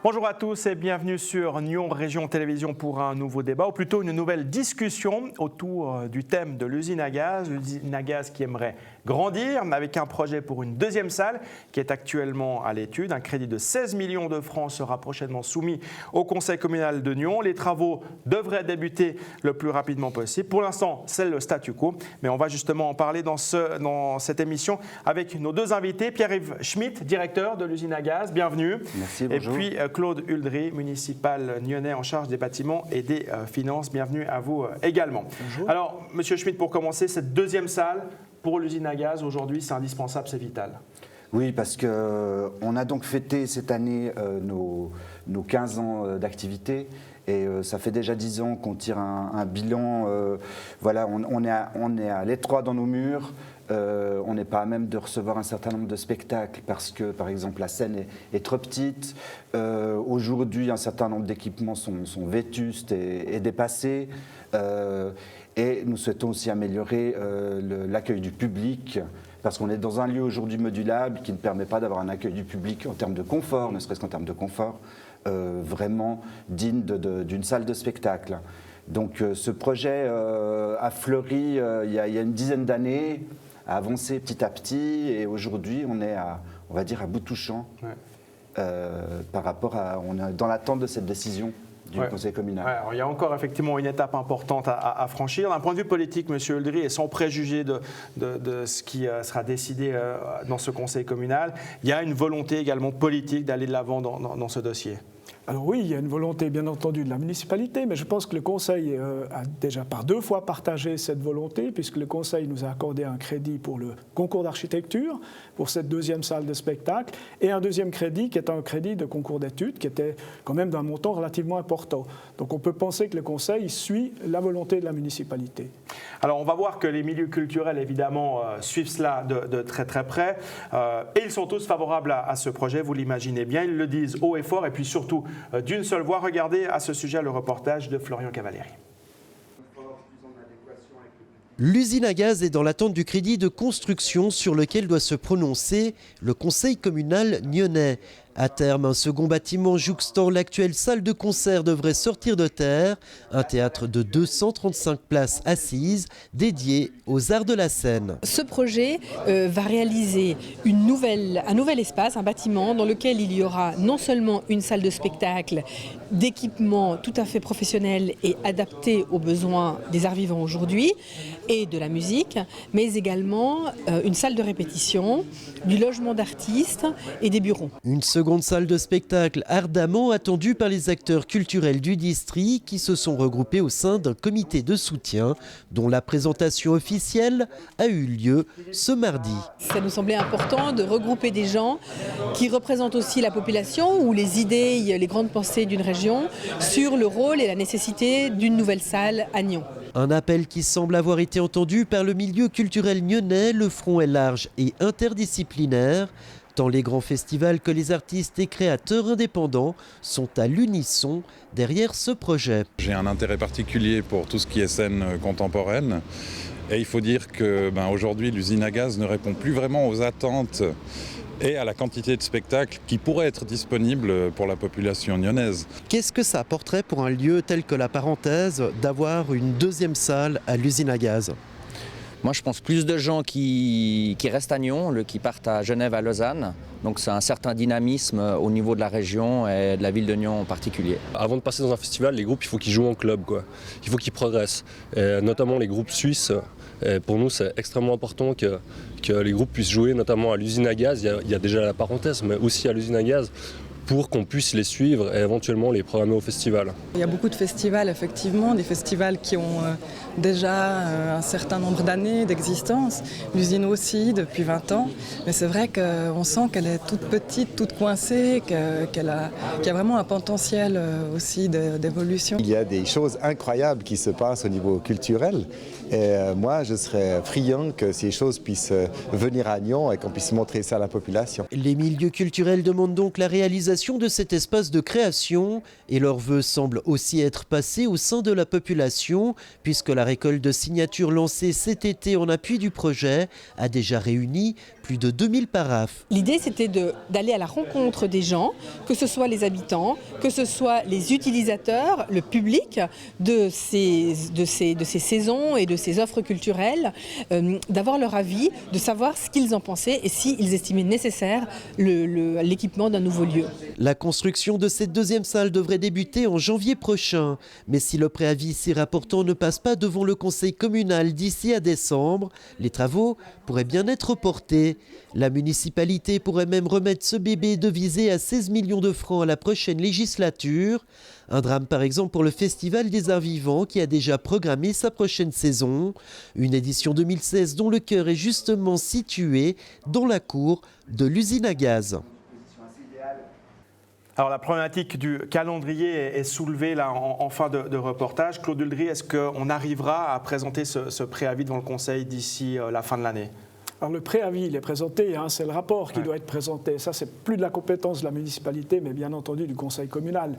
Bonjour à tous et bienvenue sur Nyon Région Télévision pour un nouveau débat, ou plutôt une nouvelle discussion autour du thème de l'usine à gaz qui aimerait grandir avec un projet pour une deuxième salle qui est actuellement à l'étude. Un crédit de 16 millions de francs sera prochainement soumis au conseil communal de Nyon. Les travaux devraient débuter le plus rapidement possible. Pour l'instant, c'est le statu quo, mais on va justement en parler dans cette émission avec nos deux invités. Pierre-Yves Schmitt, directeur de l'usine à gaz, bienvenue. Merci, bonjour. Et puis Claude Huldry, municipal nyonnais en charge des bâtiments et des finances. Bienvenue à vous également. Bonjour. Alors, Monsieur Schmitt, pour commencer, cette deuxième salle pour l'usine à gaz, aujourd'hui, c'est indispensable, c'est vital. Oui, parce qu'on a donc fêté cette année nos 15 ans d'activité. Et ça fait déjà 10 ans qu'on tire un bilan. Voilà, on est à l'étroit dans nos murs. On n'est pas à même de recevoir un certain nombre de spectacles parce que, par exemple, la scène est trop petite. Aujourd'hui, un certain nombre d'équipements sont vétustes et dépassés. Et nous souhaitons aussi améliorer l'accueil du public, parce qu'on est dans un lieu aujourd'hui modulable qui ne permet pas d'avoir un accueil du public en termes de confort, ne serait-ce qu'en termes de confort, vraiment digne d'une salle de spectacle. Donc ce projet a fleuri il y a une dizaine d'années, a avancé petit à petit, et aujourd'hui on est on va dire à bout touchant. Ouais. Par rapport on est dans l'attente de cette décision du conseil communal. Ouais, alors il y a encore effectivement une étape importante à franchir. D'un point de vue politique, M. Huldry, et sans préjuger de ce qui sera décidé dans ce conseil communal, il y a une volonté également politique d'aller de l'avant dans ce dossier. Alors oui, il y a une volonté bien entendu de la municipalité, mais je pense que le Conseil a déjà par 2 fois partagé cette volonté, puisque le Conseil nous a accordé un crédit pour le concours d'architecture, pour cette deuxième salle de spectacle, et un deuxième crédit qui est un crédit de concours d'études, qui était quand même d'un montant relativement important. Donc on peut penser que le Conseil suit la volonté de la municipalité. Alors on va voir que les milieux culturels évidemment suivent cela de très très près, et ils sont tous favorables à ce projet, vous l'imaginez bien, ils le disent haut et fort, et puis surtout d'une seule voix. Regardez à ce sujet le reportage de Florian Cavalieri. L'usine à gaz est dans l'attente du crédit de construction sur lequel doit se prononcer le conseil communal nyonnais. À terme, un second bâtiment jouxtant l'actuelle salle de concert devrait sortir de terre, un théâtre de 235 places assises dédié aux arts de la scène. Ce projet va réaliser un nouvel espace, un bâtiment dans lequel il y aura non seulement une salle de spectacle, d'équipements tout à fait professionnels et adaptés aux besoins des arts vivants aujourd'hui et de la musique, mais également une salle de répétition, du logement d'artistes et des bureaux. Une seconde salle de spectacle ardemment attendue par les acteurs culturels du district qui se sont regroupés au sein d'un comité de soutien dont la présentation officielle a eu lieu ce mardi. Ça nous semblait important de regrouper des gens qui représentent aussi la population ou les idées, les grandes pensées d'une région sur le rôle et la nécessité d'une nouvelle salle à Nyon. Un appel qui semble avoir été entendu par le milieu culturel nyonnais. Le front est large et interdisciplinaire. Tant les grands festivals que les artistes et créateurs indépendants sont à l'unisson derrière ce projet. J'ai un intérêt particulier pour tout ce qui est scène contemporaine. Et il faut dire que aujourd'hui, l'usine à gaz ne répond plus vraiment aux attentes et à la quantité de spectacles qui pourraient être disponibles pour la population nyonnaise. Qu'est-ce que ça apporterait pour un lieu tel que la Parenthèse d'avoir une deuxième salle à l'usine à gaz ? Moi, je pense plus de gens qui restent à Nyon, qui partent à Genève, à Lausanne. Donc c'est un certain dynamisme au niveau de la région et de la ville de Nyon en particulier. Avant de passer dans un festival, les groupes, il faut qu'ils jouent en club, quoi. Il faut qu'ils progressent. Et notamment les groupes suisses. Et pour nous, c'est extrêmement important que les groupes puissent jouer, notamment à l'usine à gaz. Il y a déjà la Parenthèse, mais aussi à l'usine à gaz, pour qu'on puisse les suivre et éventuellement les programmer au festival. Il y a beaucoup de festivals, effectivement, des festivals qui ont déjà un certain nombre d'années d'existence, l'usine aussi depuis 20 ans, mais c'est vrai qu'on sent qu'elle est toute petite, toute coincée, qu'il y a vraiment un potentiel aussi d'évolution. Il y a des choses incroyables qui se passent au niveau culturel. Et moi, je serais friand que ces choses puissent venir à Nyon et qu'on puisse montrer ça à la population. Les milieux culturels demandent donc la réalisation de cet espace de création et leur vœu semble aussi être passé au sein de la population puisque la récolte de signatures lancée cet été en appui du projet a déjà réuni plus de 2000 paraphes. L'idée, c'était d'aller à la rencontre des gens, que ce soit les habitants, que ce soit les utilisateurs, le public de ces saisons et de ces offres culturelles, d'avoir leur avis, de savoir ce qu'ils en pensaient et s'ils estimaient nécessaire l'équipement d'un nouveau lieu. La construction de cette deuxième salle devrait débuter en janvier prochain. Mais si le préavis si rapportant ne passe pas devant le conseil communal d'ici à décembre, les travaux pourraient bien être reportés. La municipalité pourrait même remettre ce bébé devisé à 16 millions de francs à la prochaine législature. Un drame par exemple pour le Festival des Arts Vivants qui a déjà programmé sa prochaine saison. Une édition 2016 dont le cœur est justement situé dans la cour de l'usine à gaz. Alors la problématique du calendrier est soulevée là en fin de reportage. Claude Huldry, est-ce qu'on arrivera à présenter ce préavis devant le Conseil d'ici la fin de l'année ? Alors le préavis, il est présenté, c'est le rapport qui doit être présenté. Ça, c'est plus de la compétence de la municipalité, mais bien entendu du conseil communal.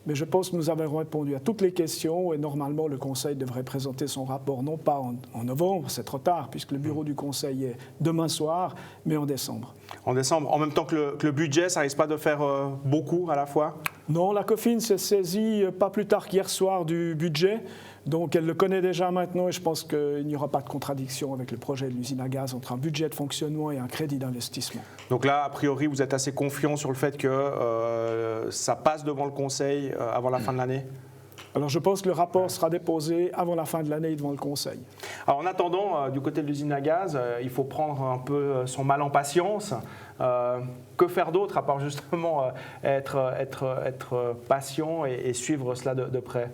Mais je pense que nous avons répondu à toutes les questions et normalement le Conseil devrait présenter son rapport non pas en novembre, c'est trop tard puisque le bureau du Conseil est demain soir, mais en décembre. En décembre, en même temps que le budget, ça risque pas de faire beaucoup à la fois ? Non, la COFIN s'est saisie pas plus tard qu'hier soir du budget. Donc elle le connaît déjà maintenant et je pense qu'il n'y aura pas de contradiction avec le projet de l'usine à gaz entre un budget de fonctionnement et un crédit d'investissement. Donc là, a priori, vous êtes assez confiant sur le fait que ça passe devant le Conseil avant la fin de l'année ? Alors je pense que le rapport sera déposé avant la fin de l'année devant le Conseil. Alors en attendant, du côté de l'usine à gaz, il faut prendre un peu son mal en patience. Que faire d'autre à part justement être patient et suivre cela de près ?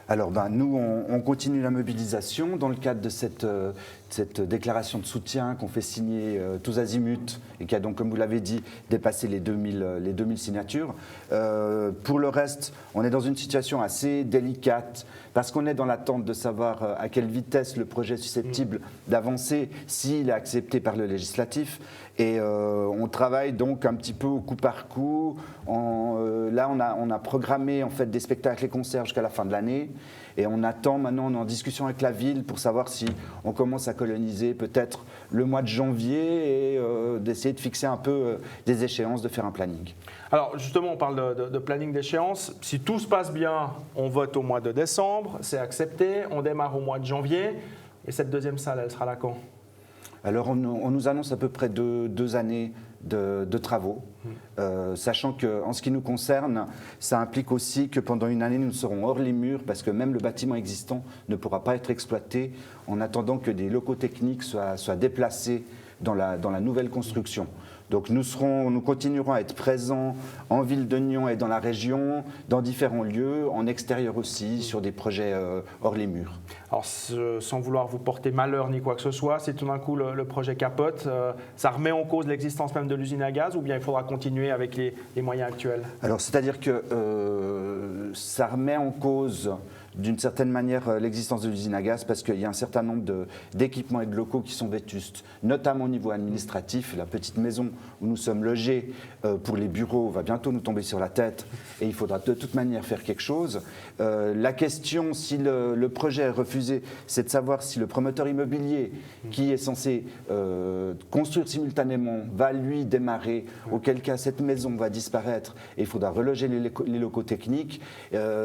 Alors nous, on continue la mobilisation dans le cadre de cette déclaration de soutien qu'on fait signer tous azimuts et qui a donc, comme vous l'avez dit, dépassé les 2000 signatures. Pour le reste, on est dans une situation assez délicate parce qu'on est dans l'attente de savoir à quelle vitesse le projet est susceptible d'avancer s'il est accepté par le législatif. Et on travaille donc un petit peu au coup par coup. Là, on a programmé en fait des spectacles et concerts jusqu'à la fin de l'année. Et on attend maintenant, on est en discussion avec la ville pour savoir si on commence à coloniser peut-être le mois de janvier et d'essayer de fixer un peu des échéances, de faire un planning. Alors justement, on parle de planning d'échéance. Si tout se passe bien, on vote au mois de décembre, c'est accepté, on démarre au mois de janvier. Et cette deuxième salle, elle sera là quand ? Alors on nous annonce à peu près deux années de travaux, sachant qu'en ce qui nous concerne, ça implique aussi que pendant une année, nous serons hors les murs parce que même le bâtiment existant ne pourra pas être exploité en attendant que des locaux techniques soient déplacés dans la nouvelle construction. Donc nous continuerons à être présents en ville de Nyon et dans la région, dans différents lieux, en extérieur aussi, sur des projets hors les murs. Alors sans vouloir vous porter malheur ni quoi que ce soit, si tout d'un coup le projet capote, ça remet en cause l'existence même de l'usine à gaz ou bien il faudra continuer avec les moyens actuels ? Alors c'est-à-dire que ça remet en cause d'une certaine manière l'existence de l'usine à gaz parce qu'il y a un certain nombre d'équipements et de locaux qui sont vétustes, notamment au niveau administratif. La petite maison où nous sommes logés pour les bureaux va bientôt nous tomber sur la tête et il faudra de toute manière faire quelque chose. La question, si le projet est refusé, c'est de savoir si le promoteur immobilier qui est censé construire simultanément va lui démarrer, auquel cas cette maison va disparaître et il faudra reloger les locaux techniques.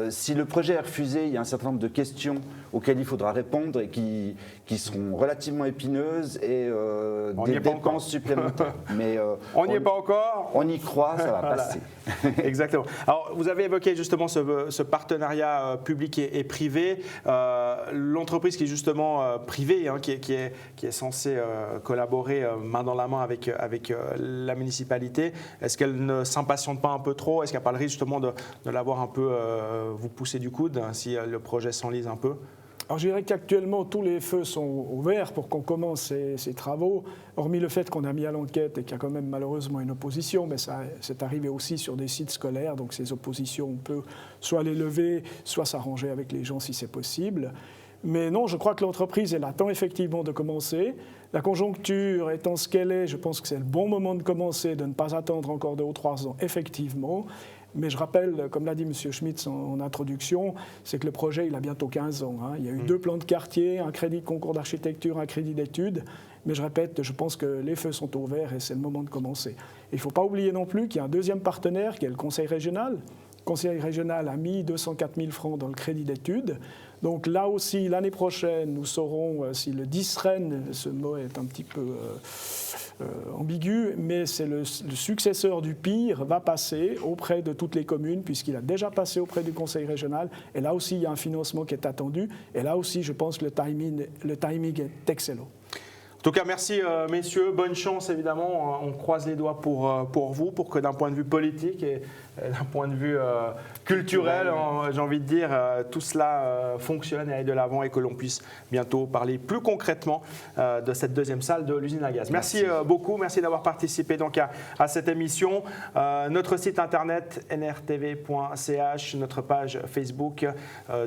Si le projet est refusé, il y a un certain nombre de questions auxquelles il faudra répondre et qui seront relativement épineuses et des dépenses supplémentaires. Mais on n'y est pas encore. On y croit, ça va passer. Exactement. Alors, vous avez évoqué justement ce partenariat public et privé. L'entreprise qui est justement privée, qui est censée collaborer main dans la main avec la municipalité, est-ce qu'elle ne s'impatiente pas un peu trop ? Est-ce qu'il n'y a pas le risque justement de l'avoir un peu vous pousser du coude si le projet s'enlise un peu ? Alors je dirais qu'actuellement, tous les feux sont ouverts pour qu'on commence ces travaux, hormis le fait qu'on a mis à l'enquête et qu'il y a quand même malheureusement une opposition, mais ça c'est arrivé aussi sur des sites scolaires, donc ces oppositions, on peut soit les lever, soit s'arranger avec les gens si c'est possible. Mais non, je crois que l'entreprise, elle attend effectivement de commencer. La conjoncture étant ce qu'elle est, je pense que c'est le bon moment de commencer, de ne pas attendre encore 2 ou 3 ans, effectivement. Mais je rappelle, comme l'a dit M. Schmitz en introduction, c'est que le projet, il a bientôt 15 ans. Il y a eu 2 plans de quartier, un crédit de concours d'architecture, un crédit d'études. Mais je répète, je pense que les feux sont au vert et c'est le moment de commencer. Et il ne faut pas oublier non plus qu'il y a un deuxième partenaire qui est le Conseil régional. Le Conseil régional a mis 204 000 francs dans le crédit d'études. Donc là aussi, l'année prochaine, nous saurons si le DISREN, ce mot est un petit peu ambigu, mais c'est le successeur du PIR, va passer auprès de toutes les communes, puisqu'il a déjà passé auprès du Conseil régional. Et là aussi, il y a un financement qui est attendu. Et là aussi, je pense que le timing est excellent. En tout cas, merci messieurs, bonne chance évidemment, on croise les doigts pour vous, pour que d'un point de vue politique et d'un point de vue culturel, j'ai envie de dire, tout cela fonctionne et aille de l'avant et que l'on puisse bientôt parler plus concrètement de cette deuxième salle de l'usine à gaz. Merci beaucoup, merci d'avoir participé donc à cette émission. Notre site internet nrtv.ch, notre page Facebook,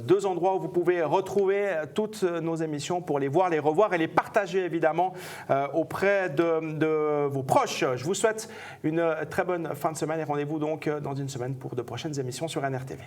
deux endroits où vous pouvez retrouver toutes nos émissions pour les voir, les revoir et les partager évidemment auprès de vos proches. Je vous souhaite une très bonne fin de semaine et rendez-vous donc dans une semaine pour de prochaines émissions sur NRTV.